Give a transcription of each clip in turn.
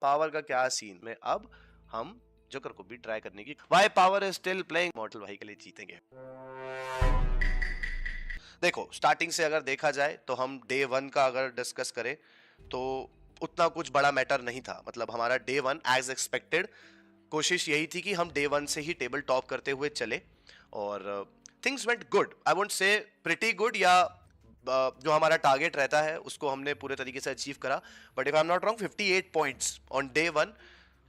Power का क्या scene में अब हम जोकर को भी ट्राई करने की Y power is still playing Mortal भाई के लिए जीतेंगे। देखो स्टार्टिंग से अगर देखा जाए तो हम डे 1 का अगर डिस्कस करें तो उतना कुछ बड़ा मैटर नहीं था। मतलब हमारा डे 1 एज एक्सपेक्टेड कोशिश यही थी कि हम डे 1 से ही टेबल टॉप करते हुए चले और things went good. I won't say pretty good या जो हमारा टारगेट रहता है उसको हमने पूरे तरीके से अचीव करा। But if I am not wrong 58 points on day 1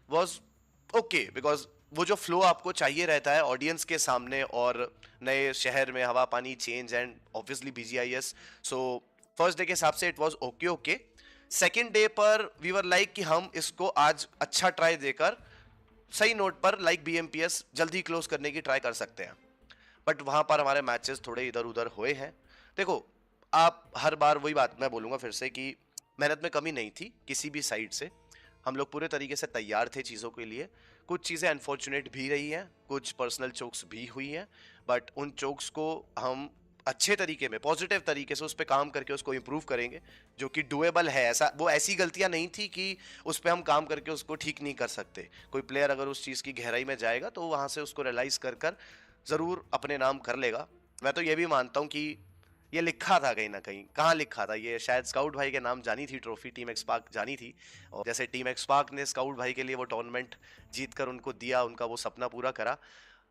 was okay because वो जो फ्लो आपको चाहिए रहता है ऑडियंस के सामने और नए शहर में हवा पानी change and obviously BGIS. So first day के हिसाब से it was okay okay. Second day पर वी वर लाइक कि हम इसको आज अच्छा ट्राई देकर सही नोट पर लाइक बीएमपीएस जल्दी क्लोज करने की ट्राई कर सकते हैं। बट वहां पर हमारे मैचेस थोड़े इधर उधर हुए हैं। देखो आप हर बार वही बात मैं बोलूंगा फिर से कि मेहनत में कमी नहीं थी किसी भी साइड से। हम लोग पूरे तरीके से तैयार थे चीज़ों के लिए। कुछ चीज़ें अनफॉर्चुनेट भी रही हैं, कुछ पर्सनल चोक्स भी हुई हैं, बट उन चोक्स को हम अच्छे तरीके में पॉजिटिव तरीके से उस पर काम करके उसको इम्प्रूव करेंगे जो कि डुएबल है। ऐसा वो ऐसी गलतियां नहीं थी कि उस पर हम काम करके उसको ठीक नहीं कर सकते। कोई प्लेयर अगर उस चीज़ की गहराई में जाएगा तो वहाँ से उसको रियलाइज़ कर कर ज़रूर अपने नाम कर लेगा। मैं तो ये भी मानता हूँ कि ये लिखा था कहीं ना कहीं, कहाँ लिखा था ये, शायद स्काउट भाई के नाम जानी थी ट्रॉफी, टीम एक्स पार्क जानी थी। और जैसे टीम एक्स पार्क ने स्काउट भाई के लिए वो टूर्नामेंट जीत कर उनको दिया, उनका वो सपना पूरा करा,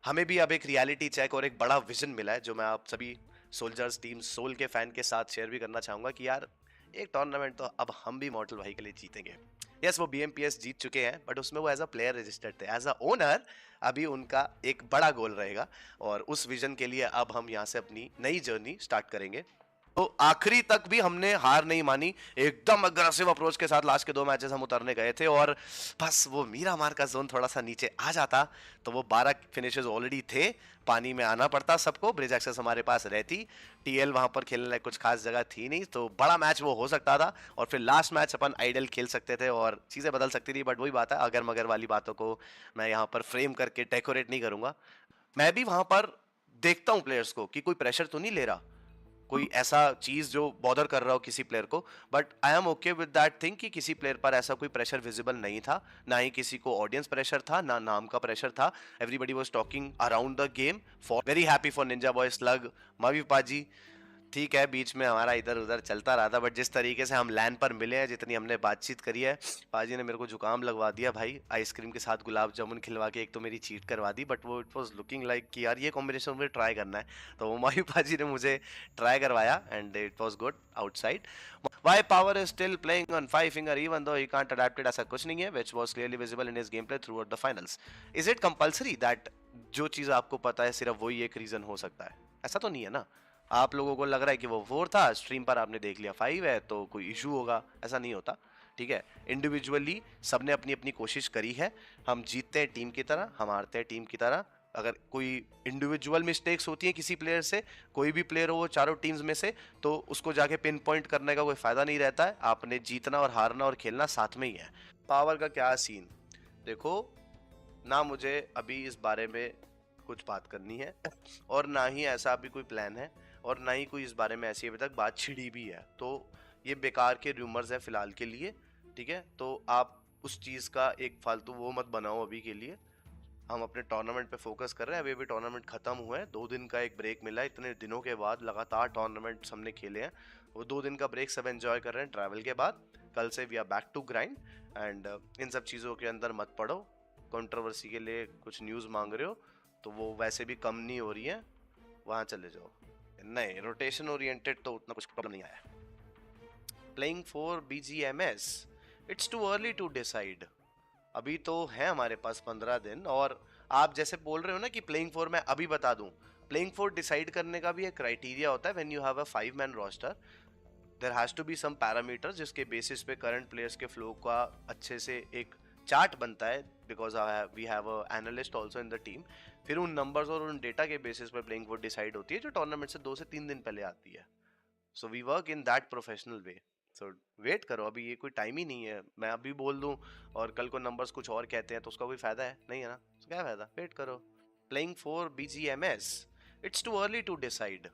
हमें भी अब एक रियलिटी चेक और एक बड़ा विजन मिला है जो मैं आप सभी सोल्जर्स टीम सोल के फैन के साथ शेयर भी करना चाहूँगा कि यार एक टूर्नामेंट तो अब हम भी मॉर्टल भाई के लिए जीतेंगे। यस वो बीएमपीएस जीत चुके हैं बट उसमें वो एज अ प्लेयर रजिस्टर्ड थे, एज अ ओनर अभी उनका एक बड़ा गोल रहेगा और उस विजन के लिए अब हम यहाँ से अपनी नई जर्नी स्टार्ट करेंगे। तो आखिरी तक भी हमने हार नहीं मानी, एकदम अग्रेसिव अप्रोच के साथ लास्ट के 2 मैचेस हम उतरने गए थे और बस वो मीरा मार का जोन थोड़ा सा नीचे आ जाता तो वो 12 फिनिशेस ऑलरेडी थे, पानी में आना पड़ता सबको, ब्रिज एक्सेस हमारे पास रहती, टीएल वहां पर खेलने लायक कुछ खास जगह थी नहीं, तो बड़ा मैच वो हो सकता था और फिर लास्ट मैच अपन आइडल खेल सकते थे और चीज़ें बदल सकती थी। बट वही बात है, अगर मगर वाली बातों को मैं यहाँ पर फ्रेम करके डेकोरेट नहीं करूंगा। मैं भी वहां पर देखता हूँ प्लेयर्स को कि कोई प्रेशर तो नहीं ले रहा, कोई ऐसा चीज जो बॉदर कर रहा हो किसी प्लेयर को। But I am okay with that thing कि किसी प्लेयर पर ऐसा कोई प्रेशर विजिबल नहीं था, ना ही किसी को ऑडियंस प्रेशर था, ना नाम का प्रेशर था। Everybody was talking around the game. For very happy for ninja boy slug मवी पाजी। ठीक है बीच में हमारा इधर उधर चलता रहा था बट जिस तरीके से हम लैन पर मिले हैं, जितनी हमने बातचीत करी है, पाजी ने मेरे को जुकाम लगवा दिया भाई, आइसक्रीम के साथ गुलाब जामुन खिलवा के एक तो मेरी चीट करवा दी। बट वो इट वाज लुकिंग लाइक कि यार ये कॉम्बिनेशन मुझे ट्राई करना है, तो वो माही पाजी ने मुझे ट्राई करवाया and it was good outside. Y power is still playing on 5 finger even though he can't adapt it, ऐसा कुछ नहीं है, which was clearly visible in his game play throughout the finals. Is it compulsory that जो चीज आपको पता है सिर्फ वही एक रीजन हो सकता है? ऐसा तो नहीं है ना। आप लोगों को लग रहा है कि वो 4 था, स्ट्रीम पर आपने देख लिया 5 है तो कोई इशू होगा, ऐसा नहीं होता। ठीक है, इंडिविजुअली सबने अपनी अपनी कोशिश करी है। हम जीतते हैं टीम की तरह, हम हारते हैं टीम की तरह। अगर कोई इंडिविजुअल मिस्टेक्स होती है किसी प्लेयर से, कोई भी प्लेयर हो वो चारों टीम्स में से, तो उसको जाके पिन पॉइंट करने का कोई फायदा नहीं रहता है। आपने जीतना और हारना और खेलना साथ में ही है। पावर का क्या सीन, देखो ना मुझे अभी इस बारे में कुछ बात करनी है और ना ही ऐसा अभी कोई प्लान है और ना ही कोई इस बारे में ऐसी अभी तक बात छिड़ी भी है, तो ये बेकार के रूमर्स हैं फिलहाल के लिए। ठीक है, तो आप उस चीज़ का एक फालतू वो मत बनाओ अभी के लिए। हम अपने टूर्नामेंट पे फोकस कर रहे हैं। अभी टूर्नामेंट खत्म हुआ है, 2 दिन का एक ब्रेक मिला है, इतने दिनों के बाद लगातार टूर्नामेंट हमने खेले हैं। वो 2 दिन का ब्रेक सब एंजॉय कर रहे हैं ट्रैवल के बाद। कल से we are back to grind and इन सब चीज़ों के अंदर मत पड़ो। कंट्रोवर्सी के लिए कुछ न्यूज़ मांग रहे हो तो वो वैसे भी कम नहीं हो रही है, वहाँ चले जाओ। नहीं, रोटेशन ओरिएंटेड तो उतना कुछ प्रॉब्लम नहीं आया। Playing for BGMS, it's too early to decide. अभी तो है हमारे पास 15 दिन और आप जैसे बोल रहे हो ना कि प्लेइंग फॉर मैं अभी बता दूं, प्लेइंग फॉर डिसाइड करने का भी एक क्राइटेरिया होता है। When you have a 5 man roster there has to be some parameters जिसके बेसिस पे करंट प्लेयर्स के फ्लो का अच्छे से एक चार्ट बनता है, because we have a analyst also in the team. फिर उन नंबर्स और उन डेटा के बेसिस पे प्लेइंग फॉर डिसाइड होती है जो टूर्नामेंट से 2 से 3 दिन पहले आती है। So we work in that professional way. So wait करो, अभी ये कोई टाइम ही नहीं है। मैं अभी बोल दूं और कल को नंबर्स कुछ और कहते हैं तो उसका कोई फायदा है नहीं है ना, तो क्या फायदा, वेट करो। Playing for BGMS, it's too early to decide.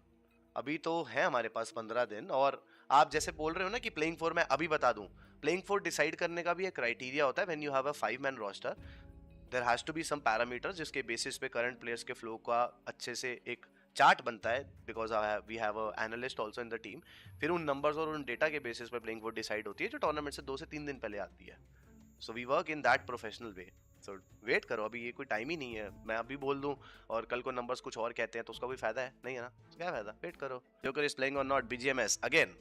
अभी तो है हमारे पास 15 दिन और आप जैसे बोल रहे हो ना कि प्लेइंग फॉर मैं अभी बता दूं, प्लेइंग फॉर डिसाइड करने का भी एक क्राइटेरिया होता है when you have a 5-man roster, there has to be some parameters जिसके बेसिस पे करंट प्लेयर्स के फ्लो का अच्छे से एक चार्ट बनता है, because we have a analyst also in the team. फिर उन नंबर्स और उन डेटा के बेसिस पे प्लेइंग फॉर डिसाइड होती है, जो टूर्नामेंट से 2 से 3 दिन पहले आती है। So we work in that professional way. So wait करो, अभी ये कोई टाइम ही नहीं है। मैं अभी बोल दूं और कल को नंबर्स कुछ और कहते हैं तो उसका कोई फायदा है नहीं है ना, तो क्या फायदा, वेट करो। जोकर इज प्लेइंग और नॉट, बीजीएमएस अगेन।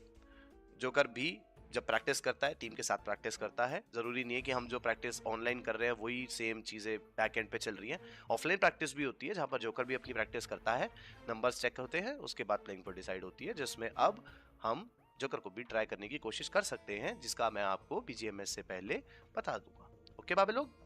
जोकर भी जब प्रैक्टिस करता है टीम के साथ प्रैक्टिस करता है। जरूरी नहीं है कि हम जो प्रैक्टिस ऑनलाइन कर रहे हैं वही सेम चीजें बैक एंड पे चल रही हैं। ऑफलाइन प्रैक्टिस भी होती है जहां पर जोकर भी अपनी प्रैक्टिस करता है, नंबर्स चेक होते हैं, उसके बाद प्लेइंग पर डिसाइड होती है, जिसमें अब हम जोकर को भी ट्राई करने की कोशिश कर सकते हैं, जिसका मैं आपको बीजीएमएस से पहले बता दूंगा। ओके बाबे लोग।